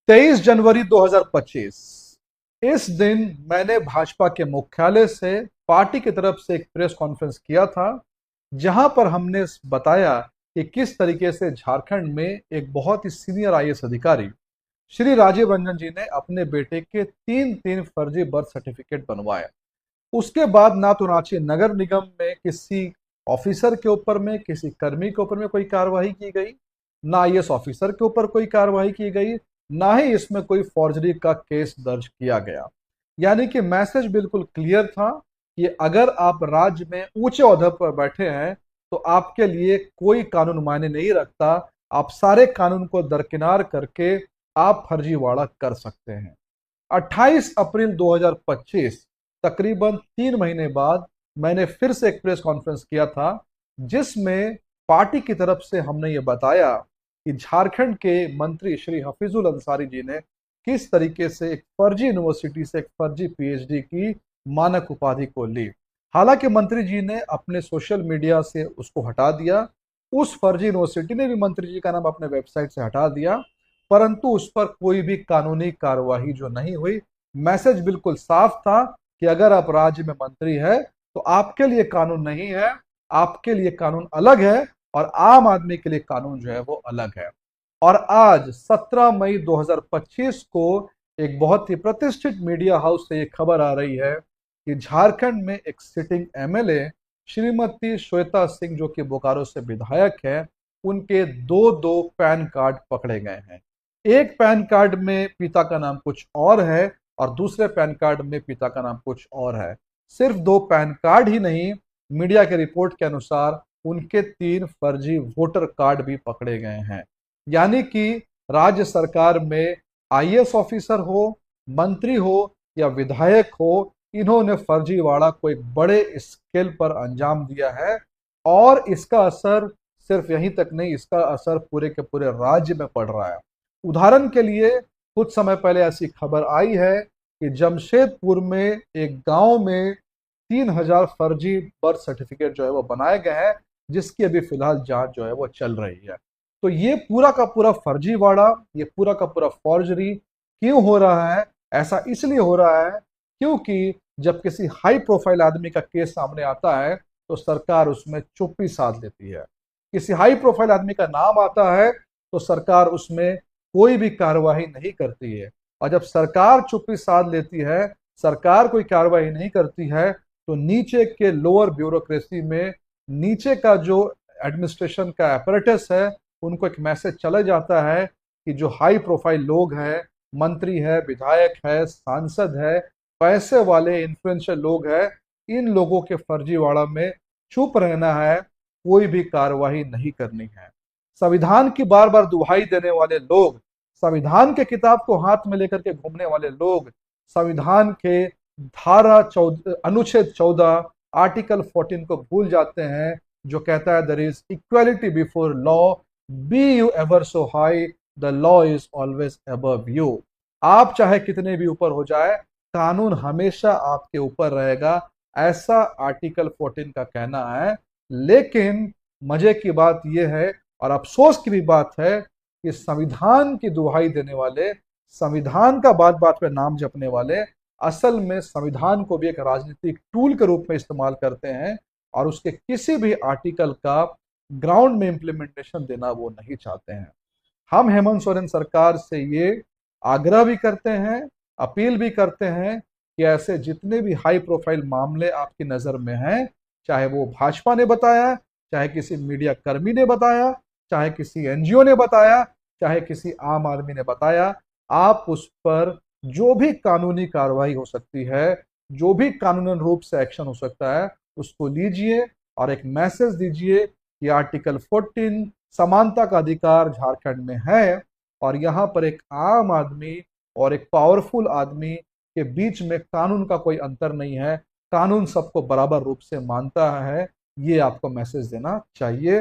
23 जनवरी 2025। इस दिन मैंने भाजपा के मुख्यालय से पार्टी की तरफ से एक प्रेस कॉन्फ्रेंस किया था, जहां पर हमने बताया कि किस तरीके से झारखंड में एक बहुत ही सीनियर आईएएस अधिकारी श्री राजीव रंजन जी ने अपने बेटे के तीन तीन फर्जी बर्थ सर्टिफिकेट बनवाए। उसके बाद ना तो रांची नगर निगम में किसी ऑफिसर के ऊपर में, किसी कर्मी के ऊपर में कोई कार्रवाई की गई, ना आईएएस ऑफिसर के ऊपर कोई कार्रवाई की गई, ना ही इसमें कोई फॉर्जरी का केस दर्ज किया गया। यानी कि मैसेज बिल्कुल क्लियर था कि अगर आप राज्य में ऊंचे ओहदे पर बैठे हैं तो आपके लिए कोई कानून मायने नहीं रखता। आप सारे कानून को दरकिनार करके आप फर्जीवाड़ा कर सकते हैं। 28 अप्रैल 2025, तकरीबन 3 महीने बाद, मैंने फिर से एक प्रेस कॉन्फ्रेंस किया था, जिसमें पार्टी की तरफ से हमने ये बताया कि झारखंड के मंत्री श्री हफीजुल अंसारी जी ने किस तरीके से एक फर्जी यूनिवर्सिटी से एक फर्जी पीएचडी की मानक उपाधि को ली। हालांकि मंत्री जी ने अपने सोशल मीडिया से उसको हटा दिया, उस फर्जी यूनिवर्सिटी ने भी मंत्री जी का नाम अपने वेबसाइट से हटा दिया, परंतु उस पर कोई भी कानूनी कार्यवाही जो नहीं हुई। मैसेज बिल्कुल साफ था कि अगर आप राज्य में मंत्री है तो आपके लिए कानून नहीं है, आपके लिए कानून अलग है और आम आदमी के लिए कानून जो है वो अलग है। और आज 17 मई 2025 को एक बहुत ही प्रतिष्ठित मीडिया हाउस से ये खबर आ रही है कि झारखंड में एक सिटिंग एमएलए श्रीमती श्वेता सिंह, जो कि बोकारो से विधायक है, उनके दो दो पैन कार्ड पकड़े गए हैं। एक पैन कार्ड में पिता का नाम कुछ और है और दूसरे पैन कार्ड में पिता का नाम कुछ और है। सिर्फ दो पैन कार्ड ही नहीं, मीडिया के रिपोर्ट के अनुसार उनके 3 फर्जी वोटर कार्ड भी पकड़े गए हैं। यानी कि राज्य सरकार में आईएएस ऑफिसर हो, मंत्री हो या विधायक हो, इन्होंने फर्जीवाड़ा को एक बड़े स्केल पर अंजाम दिया है। और इसका असर सिर्फ यहीं तक नहीं, इसका असर पूरे के पूरे राज्य में पड़ रहा है। उदाहरण के लिए कुछ समय पहले ऐसी खबर आई है कि जमशेदपुर में एक गांव में 3000 फर्जी बर्थ सर्टिफिकेट जो है वो बनाए गए हैं, जिसकी अभी फिलहाल जांच जो है वो चल रही है। तो ये पूरा का पूरा फर्जीवाड़ा, ये पूरा का पूरा फॉर्जरी क्यों हो रहा है? ऐसा इसलिए हो रहा है क्योंकि जब किसी हाई प्रोफाइल आदमी का केस सामने आता है तो सरकार उसमें चुप्पी साध लेती है। किसी हाई प्रोफाइल आदमी का नाम आता है तो सरकार उसमें कोई भी कार्यवाही नहीं करती है। और जब सरकार चुप्पी साध लेती है, सरकार कोई कार्रवाई नहीं करती है, तो नीचे के लोअर ब्यूरोक्रेसी में, नीचे का जो एडमिनिस्ट्रेशन का अपैरेटस है, उनको एक मैसेज चला जाता है कि जो हाई प्रोफाइल लोग हैं, मंत्री है, विधायक है, सांसद है, पैसे वाले इन्फ्लुएंशियल लोग हैं, इन लोगों के फर्जीवाड़ा में चुप रहना है, कोई भी कार्रवाई नहीं करनी है। संविधान की बार बार दुहाई देने वाले लोग, संविधान के किताब को हाथ में लेकर के घूमने वाले लोग, संविधान के अनुच्छेद 14 आर्टिकल 14 को भूल जाते हैं, जो कहता है there is equality before law, be you ever so high, the law is always above you. आप चाहे कितने भी ऊपर हो जाए, कानून हमेशा आपके ऊपर रहेगा, ऐसा आर्टिकल 14 का कहना है। लेकिन मजे की बात यह है और अफसोस की भी बात है कि संविधान की दुहाई देने वाले, संविधान का बात बात पे नाम जपने वाले, असल में संविधान को भी एक राजनीतिक टूल के रूप में इस्तेमाल करते हैं और उसके किसी भी आर्टिकल का ग्राउंड में इंप्लीमेंटेशन देना वो नहीं चाहते हैं। हम हेमंत सोरेन सरकार से ये आग्रह भी करते हैं, अपील भी करते हैं कि ऐसे जितने भी हाई प्रोफाइल मामले आपकी नजर में हैं, चाहे वो भाजपा ने बताया, चाहे किसी मीडिया कर्मी ने बताया, चाहे किसी एनजीओ ने बताया, चाहे किसी आम आदमी ने बताया, आप उस पर जो भी कानूनी कार्रवाई हो सकती है, जो भी कानूनन रूप से एक्शन हो सकता है, उसको लीजिए और एक मैसेज दीजिए कि आर्टिकल 14 समानता का अधिकार झारखंड में है और यहाँ पर एक आम आदमी और एक पावरफुल आदमी के बीच में कानून का कोई अंतर नहीं है, कानून सबको बराबर रूप से मानता है। ये आपको मैसेज देना चाहिए।